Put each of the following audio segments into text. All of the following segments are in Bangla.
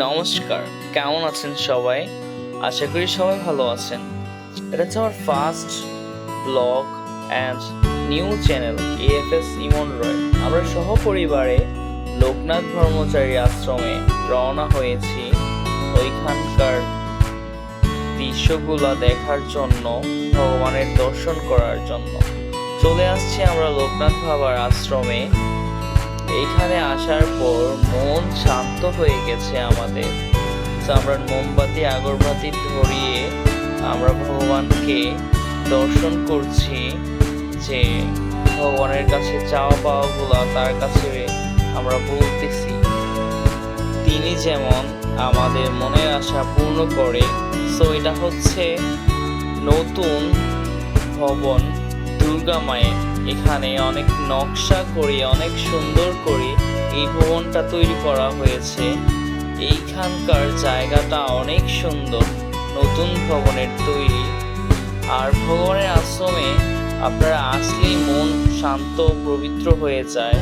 নমস্কার, কেমন আছেন সবাই? আশা করি সবাই ভালো আছেন। এটা হচ্ছে আমার first blog and new channel AFS ইমন রয়। আমরা সহপরিবারে লোকনাথ ব্রহ্মচারী আশ্রমে রওনা হয়েছি ওইখানকার দৃশ্যগুলা দেখার জন্য, ভগবানের দর্শন করার জন্য। চলে আসছি আমরা লোকনাথ বাবার আশ্রমে। এইখানে আসার পর মন শান্ত হয়ে গেছে আমাদের। তো আমরা মোমবাতি আগরবাতি ধরিয়ে আমরা ভগবানকে দর্শন করছি, যে ভগবানের কাছে চাওয়া পাওয়াগুলা তার কাছে আমরা বলতেছি, তিনি যেমন আমাদের মনের আশা পূর্ণ করে। সো এটা হচ্ছে নতুন ভবন দুর্গা মায়ের। এখানে অনেক নকশা করে, অনেক সুন্দর করে এই ভবনটা তৈরি করা হয়েছে। এইখানকার জায়গাটা অনেক সুন্দর, নতুন ভবনের তৈরি। আর ভগবানের আশ্রমে আপনারা আসলেই মন শান্ত পবিত্র হয়ে যায়।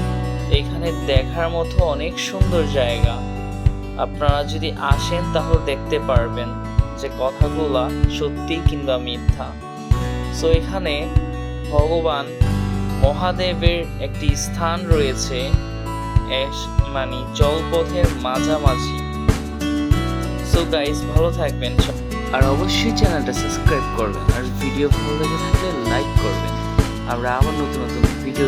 এখানে দেখার মতো অনেক সুন্দর জায়গা। আপনারা যদি আসেন তাহলে দেখতে পারবেন যে কথাগুলা সত্যি কিংবা মিথ্যা। সো এখানে ভগবান মহাদেবের একটি স্থান রয়েছে, মানে জলপথের মাঝামাঝি। সো গাইস, ভালো থাকবেন আর অবশ্যই চ্যানেলটা সাবস্ক্রাইব করবেন, আর ভিডিও ভালো লেগে থাকলে লাইক করবেন। আমরা আবার নতুন নতুন ভিডিও